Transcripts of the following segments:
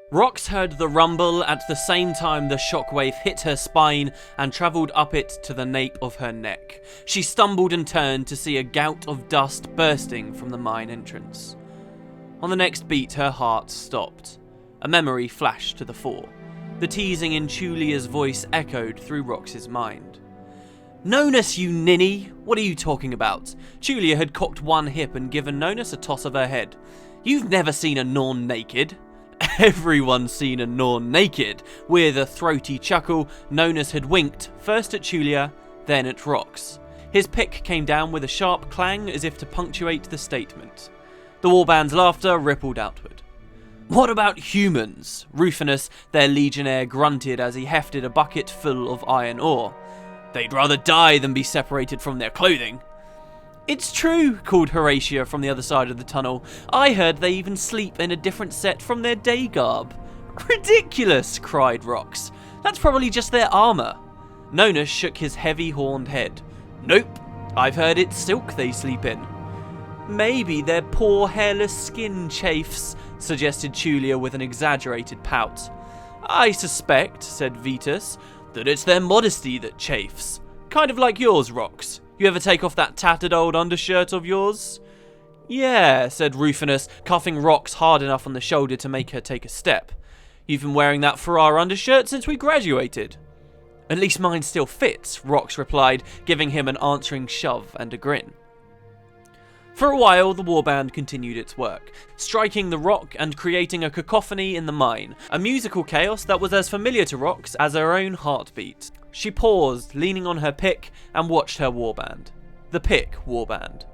Rox heard the rumble at the same time the shockwave hit her spine and travelled up it to the nape of her neck. She stumbled and turned to see a gout of dust bursting from the mine entrance. On the next beat, her heart stopped. A memory flashed to the fore. The teasing in Chulia's voice echoed through Rox's mind. "Nonus, you ninny! What are you talking about?" Chulia had cocked one hip and given Nonus a toss of her head. "You've never seen a Norn naked." Everyone's seen a Norn naked. With a throaty chuckle, Nonus had winked, first at Chulia, then at Rox. His pick came down with a sharp clang as if to punctuate the statement. The warband's laughter rippled outward. "What about humans?" Rufinus, their legionnaire, grunted as he hefted a bucket full of iron ore. "They'd rather die than be separated from their clothing." "It's true," called Horatia from the other side of the tunnel. "I heard they even sleep in a different set from their day garb." "Ridiculous," cried Rox. "That's probably just their armour." Nonus shook his heavy horned head. "Nope, I've heard it's silk they sleep in." "Maybe their poor hairless skin chafes," suggested Chulia with an exaggerated pout. "I suspect," said Vetus, "that it's their modesty that chafes. Kind of like yours, Rox. You ever take off that tattered old undershirt of yours?" "Yeah," said Rufinus, cuffing Rox hard enough on the shoulder to make her take a step. "You've been wearing that for our undershirt since we graduated." "At least mine still fits," Rox replied, giving him an answering shove and a grin. For a while, the warband continued its work, striking the rock and creating a cacophony in the mine, a musical chaos that was as familiar to Rox as her own heartbeat. She paused, leaning on her pick, and watched her warband. The pick warband.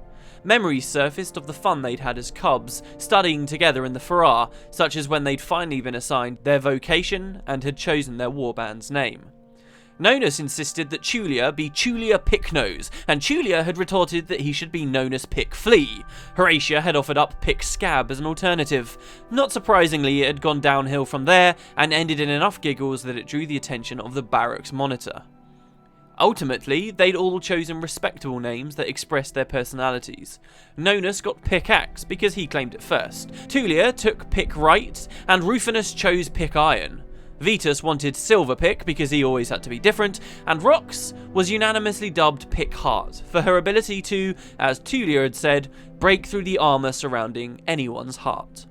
Memories surfaced of the fun they'd had as cubs, studying together in the Farrar, such as when they'd finally been assigned their vocation and had chosen their warband's name. Nonus insisted that Chulia be Chulia Picknose, and Chulia had retorted that he should be known as Pick Flea. Horatia had offered up Pick Scab as an alternative. Not surprisingly, it had gone downhill from there, and ended in enough giggles that it drew the attention of the barracks monitor. Ultimately, they'd all chosen respectable names that expressed their personalities. Nonus got Pickaxe because he claimed it first. Tulia took Pick Right, and Rufinus chose Pick Iron. Vetus wanted Silver Pick because he always had to be different, and Rox was unanimously dubbed Pick Heart for her ability to, as Tulia had said, break through the armour surrounding anyone's heart.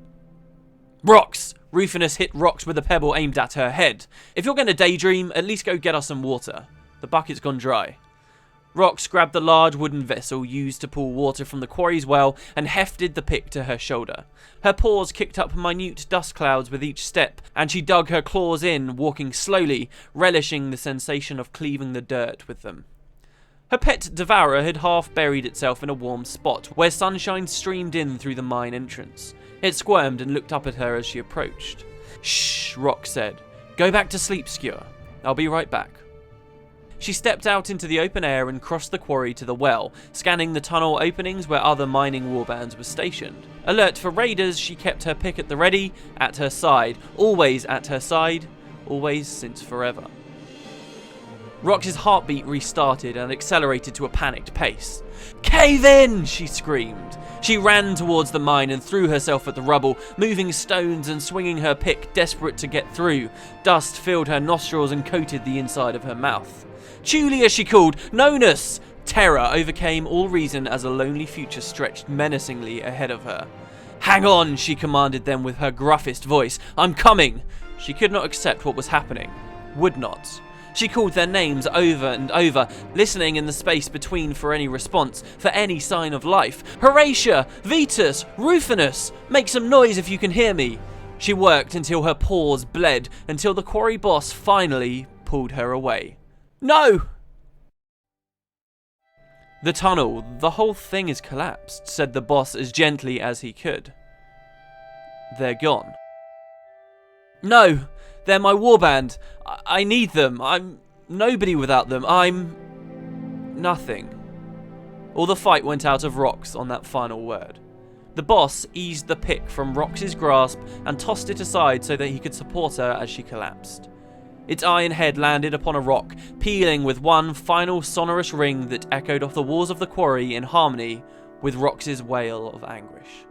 "Rox!" Rufinus hit Rox with a pebble aimed at her head. "If you're going to daydream, at least go get us some water. The bucket's gone dry." Rox grabbed the large wooden vessel used to pull water from the quarry's well and hefted the pick to her shoulder. Her paws kicked up minute dust clouds with each step, and she dug her claws in, walking slowly, relishing the sensation of cleaving the dirt with them. Her pet devourer had half buried itself in a warm spot, where sunshine streamed in through the mine entrance. It squirmed and looked up at her as she approached. "Shh," Rox said. "Go back to sleep, Skewer. I'll be right back." She stepped out into the open air and crossed the quarry to the well, scanning the tunnel openings where other mining warbands were stationed. Alert for raiders, she kept her pick at the ready, at her side, always since forever. Rox's heartbeat restarted and accelerated to a panicked pace. "Cave in!" she screamed. She ran towards the mine and threw herself at the rubble, moving stones and swinging her pick, desperate to get through. Dust filled her nostrils and coated the inside of her mouth. "Chulia," she called. "Nonus!" Terror overcame all reason as a lonely future stretched menacingly ahead of her. "Hang on," she commanded them with her gruffest voice. "I'm coming." She could not accept what was happening. Would not. She called their names over and over, listening in the space between for any response, for any sign of life. "Horatia! Vetus! Rufinus! Make some noise if you can hear me!" She worked until her paws bled, until the quarry boss finally pulled her away. "No!" "The tunnel, the whole thing is collapsed," said the boss as gently as he could. "They're gone." "No, they're my warband. I need them. I'm nobody without them. I'm nothing." All the fight went out of Rox on that final word. The boss eased the pick from Rox's grasp and tossed it aside so that he could support her as she collapsed. Its iron head landed upon a rock, pealing with one final sonorous ring that echoed off the walls of the quarry in harmony with Rox's wail of anguish.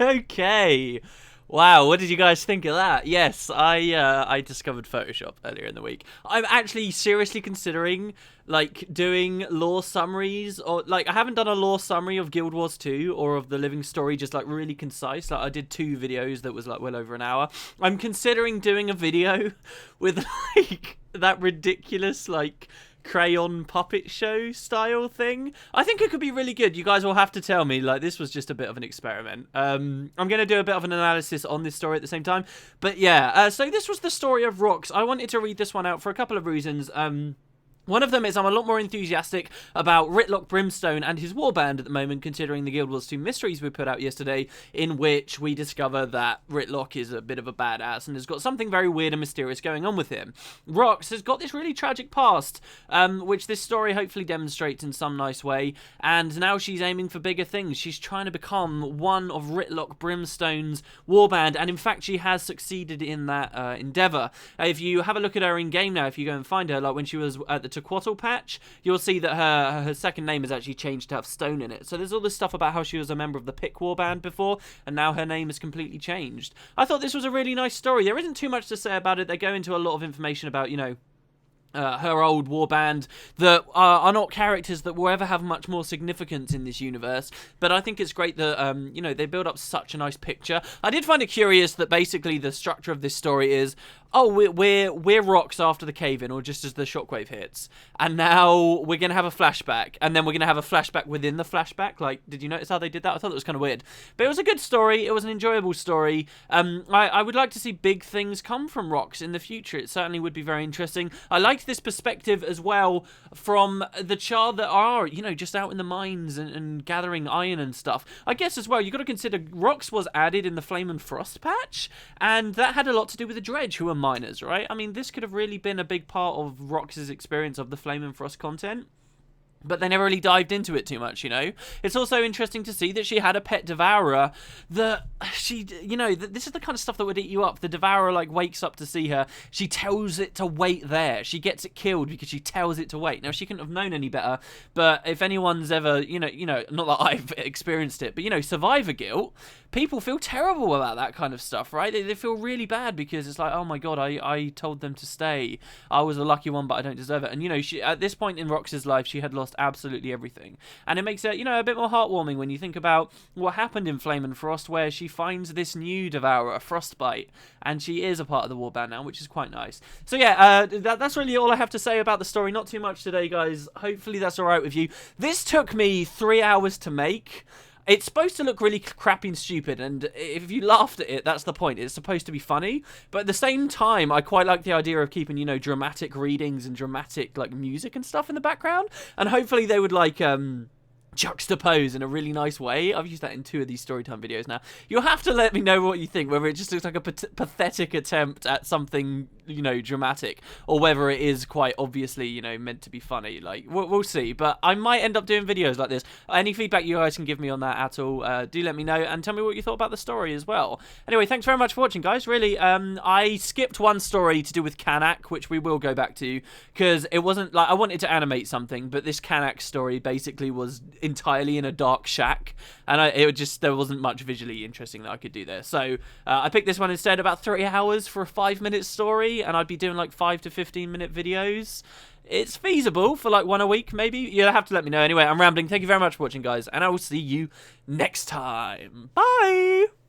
Okay. Wow, what did you guys think of that? Yes, I discovered Photoshop earlier in the week. I'm actually seriously considering like doing lore summaries, or like I haven't done a lore summary of Guild Wars 2 or of the Living Story, just like really concise. Like I did 2 videos that was like well over an hour. I'm considering doing a video with like that ridiculous like crayon puppet show style thing. I think it could be really good. You guys will have to tell me. Like, this was just a bit of an experiment. I'm gonna do a bit of an analysis on this story at the same time. But yeah, so this was the story of Rox. I wanted to read this one out for a couple of reasons. One of them is I'm a lot more enthusiastic about Ritlock Brimstone and his warband at the moment, considering the Guild Wars 2 mysteries we put out yesterday, in which we discover that Ritlock is a bit of a badass and has got something very weird and mysterious going on with him. Rox has got this really tragic past, which this story hopefully demonstrates in some nice way, and now she's aiming for bigger things. She's trying to become one of Ritlock Brimstone's warband, and in fact she has succeeded in that endeavour. If you have a look at her in-game now, if you go and find her, like when she was at the Tequatl patch, you'll see that her second name is actually changed to have stone in it. So there's all this stuff about how she was a member of the Pick warband before, and now her name is completely changed. I thought this was a really nice story. There isn't too much to say about it. They go into a lot of information about, you know, her old warband that are not characters that will ever have much more significance in this universe, but I think it's great that you know, they build up such a nice picture. I did find it curious that basically the structure of this story is, oh, we're Rox after the cave-in, or just as the shockwave hits, and now we're gonna have a flashback, and then we're gonna have a flashback within the flashback. Like, did you notice how they did that? I thought it was kind of weird, but it was a good story. It was an enjoyable story. I would like to see big things come from Rox in the future. It certainly would be very interesting. I liked this perspective as well from the Char that are, you know, just out in the mines and gathering iron and stuff. I guess as well, you got to consider Rox was added in the Flame and Frost patch, and that had a lot to do with the Dredge, who are miners, right? I mean, this could have really been a big part of Rox's experience of the Flame and Frost content, but they never really dived into it too much, you know? It's also interesting to see that she had a pet devourer that she, you know, this is the kind of stuff that would eat you up. The devourer, like, wakes up to see her. She tells it to wait there. She gets it killed because she tells it to wait. Now, she couldn't have known any better, but if anyone's ever, you know, not that I've experienced it, but, you know, survivor guilt, people feel terrible about that kind of stuff, right? They feel really bad because it's like, oh my god, I told them to stay. I was a lucky one, but I don't deserve it. And, you know, she, at this point in Rox's life, she had lost absolutely everything, and it makes it, you know, a bit more heartwarming when you think about what happened in Flame and Frost, where she finds this new devourer, Frostbite, and she is a part of the warband now, which is quite nice. So yeah, that's really all I have to say about the story. Not too much today, guys. Hopefully that's all right with you. This took me 3 hours to make. It's supposed to look really crappy and stupid, and if you laughed at it, that's the point. It's supposed to be funny, but at the same time, I quite like the idea of keeping, you know, dramatic readings and dramatic, like, music and stuff in the background, and hopefully they would, like, juxtapose in a really nice way. I've used that in 2 of these storytime videos now. You'll have to let me know what you think, whether it just looks like a pathetic attempt at something, you know, dramatic, or whether it is quite obviously, you know, meant to be funny. Like, we'll see, but I might end up doing videos like this. Any feedback you guys can give me on that at all, do let me know, and tell me what you thought about the story as well. Anyway, thanks very much for watching, guys. Really, I skipped one story to do with Kanak, which we will go back to, because it wasn't, like, I wanted to animate something, but this Kanak story basically was entirely in a dark shack, and there wasn't much visually interesting that I could do there. So I picked this one instead. About 3 hours for a 5-minute story, and I'd be doing like 5 to 15-minute videos. It's feasible for like 1 a week, maybe. You'll have to let me know. Anyway, I'm rambling. Thank you very much for watching, guys, and I will see you next time. Bye!